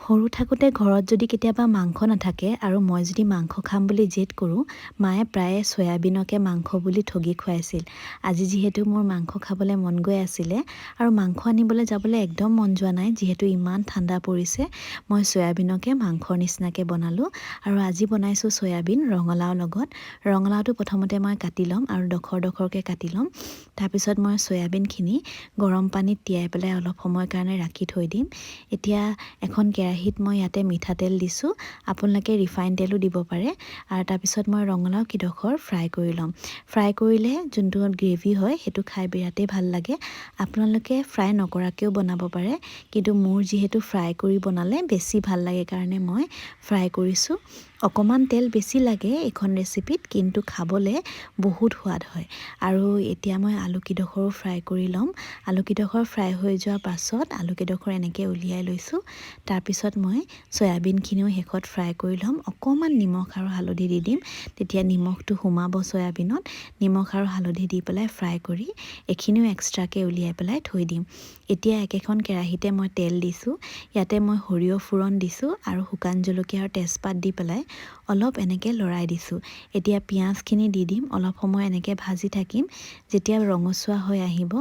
সৰু থাকোঁতে ঘৰত যদি কেতিয়াবা মাংস নাথাকে আৰু মই যদি মাংস খাম বুলি জেদ কৰোঁ, মায়ে প্ৰায়ে চয়াবিনকে মাংস বুলি ঠগি খুৱাইছিল। আজি যিহেতু মোৰ মাংস খাবলৈ মন গৈ আছিলে আৰু মাংস আনিবলৈ যাবলৈ একদম মন যোৱা নাই, যিহেতু ইমান ঠাণ্ডা পৰিছে, মই চয়াবিনকে মাংসৰ নিচিনাকৈ বনালোঁ। আৰু আজি বনাইছোঁ চয়াবিন ৰঙালাওৰ লগত। ৰঙালাওটো প্ৰথমতে মই কাটি ল'ম আৰু ডখৰ ডখৰকৈ কাটি ল'ম। তাৰপিছত মই চয়াবিনখিনি গৰম পানীত তিয়াই পেলাই অলপ সময়ৰ কাৰণে ৰাখি থৈ দিম। এতিয়া এখন কেৰাহীত মই ইয়াতে মিঠাতেল দিছোঁ, আপোনালোকে ৰিফাইন তেলো দিব পাৰে। আৰু তাৰপিছত মই ৰঙালাও কিডোখৰ ফ্ৰাই কৰি ল'ম। ফ্ৰাই কৰিলে যোনটো গ্ৰেভি হয় সেইটো খাই বিৰাটেই ভাল লাগে। আপোনালোকে ফ্ৰাই নকৰাকৈও বনাব পাৰে, কিন্তু মোৰ যিহেতু ফ্ৰাই কৰি বনালে বেছি ভাল লাগে কাৰণে মই ফ্ৰাই কৰিছোঁ। অকণমান তেল বেছি লাগে এইখন ৰেচিপিত, কিন্তু খাবলৈ বহুত সোৱাদ হয়। আৰু এতিয়া মই আলুকিডোখৰো ফ্ৰাই কৰি ল'ম। আলুকিডোখৰ ফ্ৰাই হৈ যোৱাৰ পাছত আলুকিডোখৰ এনেকৈ উলিয়াই লৈছোঁ। তাৰপিছত মই চয়াবিনখিনিও শেষত ফ্ৰাই কৰি ল'ম। অকণমান নিমখ আৰু হালধি দি দিম, তেতিয়া নিমখটো সোমাব চয়াবিনত। নিমখ আৰু হালধি দি পেলাই ফ্ৰাই কৰি এইখিনিও এক্সট্ৰাকৈ উলিয়াই পেলাই থৈ দিম। এতিয়া একেখন কেৰাহীতে মই তেল দিছোঁ। ইয়াতে মই সৰিয়হ ফোৰণ দিছোঁ আৰু শুকান জলকীয়া আৰু তেজপাত দি পেলাই অলপ এনেকৈ লৰাই দিছোঁ। এতিয়া পিঁয়াজখিনি দি দিম, অলপ সময় এনেকৈ ভাজি থাকিম। যেতিয়া ৰঙচুৱা হৈ আহিব,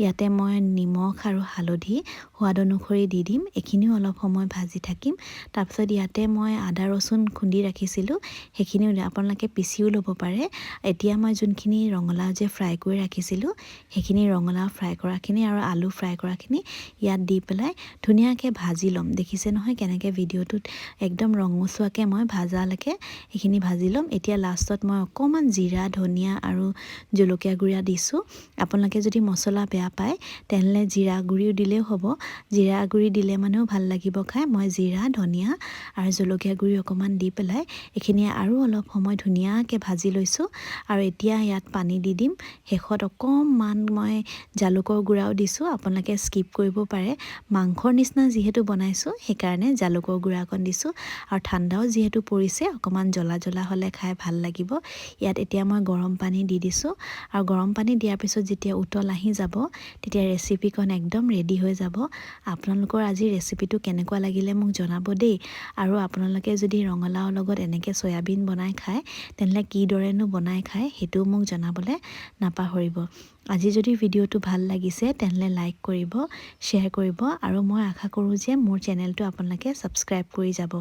ইয়াতে মই নিমখ আৰু হালধি সোৱাদ অনুসৰি দি দিম। এইখিনিও অলপ সময় ভাজি থাকিম। তাৰপিছত ইয়াতে মই আদা ৰচুন খুন্দি ৰাখিছিলোঁ, সেইখিনিও আপোনালোকে পিচিও ল'ব পাৰে। এতিয়া মই যোনখিনি ৰঙালাও যে ফ্ৰাই কৰি ৰাখিছিলোঁ, সেইখিনি ৰঙালাও ফ্ৰাই কৰাখিনি আৰু আলু ফ্ৰাই কৰাখিনি ইয়াত দি পেলাই ধুনীয়াকৈ ভাজি ল'ম। দেখিছে নহয় কেনেকৈ ভিডিঅ'টোত একদম ৰঙচুৱাকৈ মই ভাজালৈকে সেইখিনি ভাজি ল'ম। এতিয়া লাষ্টত মই অকণমান জিৰা, ধনিয়া আৰু জলকীয়া গুড়া দিছোঁ। আপোনালোকে যদি মছলা বেয়া পায় তেনেহ'লে জিৰা গুড়িও দিলেও হ'ব। জিৰা গুড়ি দিলে মানেও ভাল লাগিব খাই। মই জিৰা, ধনিয়া আৰু জলকীয়া গুড়ি অকণমান দি পেলাই এইখিনি আৰু অলপ সময় ধুনীয়াকৈ ভাজি লৈছোঁ। আৰু এতিয়া ইয়াত পানী দি দিম। শেষত অকণমান মই জালুকৰ গুড়াও দিছোঁ, আপোনালোকে স্কিপ কৰিব পাৰে। মাংসৰ নিচিনা যিহেতু বনাইছোঁ সেইকাৰণে জালুকৰ গুড়া অকণ দিছোঁ। আৰু ঠাণ্ডাও যিহেতু পৰিছে, অকণমান জ্বলা জ্বলা হ'লে খাই ভাল লাগিব। ইয়াত এতিয়া মই গৰম পানী দি দিছোঁ। আৰু গৰম পানী দিয়াৰ পিছত যেতিয়া উতল আহি যাব, তেতিয়া ৰেচিপিকণ একদম ৰেডি হৈ যাব। আপোনালোকৰ আজি ৰেচিপিটো কেনেকুৱা লাগিলে মোক জনাব দেই। আৰু আপোনালোকে যদি ৰঙালাওৰ লগত এনেকৈ চয়াবিন বনাই খায়, তেনেহ'লে কিদৰেনো বনাই খায় সেইটোও মোক জনাবলৈ নাপাহৰিব। আজি যদি ভিডিঅ'টো ভাল লাগিছে তেনেহ'লে লাইক কৰিব, শ্বেয়াৰ কৰিব, আৰু মই আশা কৰোঁ যে মোৰ চেনেলটো আপোনালোকে ছাবস্ক্ৰাইব কৰি যাব।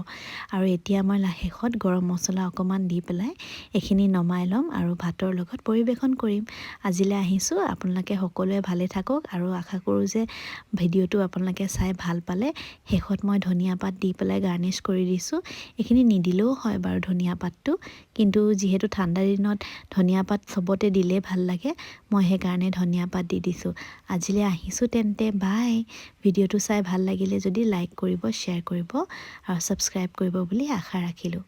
আৰু এতিয়া মই শেষত গৰম মছলা অকণমান দি পেলাই এইখিনি নমাই ল'ম আৰু ভাতৰ লগত পৰিৱেশন কৰিম। আজিলৈ আহিছোঁ। আপোনালোকে সকলোৱে ভালে থাকক আৰু আশা কৰোঁ যে ভিডিঅ'টো আপোনালোকে চাই ভাল পালে। শেষত মই ধনিয়া পাত দি পেলাই গাৰ্নিছ কৰি দিছোঁ। এইখিনি নিদিলেও হয় বাৰু ধনিয়া পাতটো, কিন্তু যিহেতু ঠাণ্ডা দিনত ধনিয়া পাত চবতে দিলে ভাল লাগে, মই সেইকাৰণে ধনিয়া পাত দি দিছোঁ। আজিলৈ আহিছোঁ তেন্তে, বাই। ভিডিঅ'টো চাই ভাল লাগিলে যদি লাইক কৰিব, শ্বেয়াৰ কৰিব আৰু ছাবস্ক্ৰাইব কৰিব বুলি আশা ৰাখিলোঁ।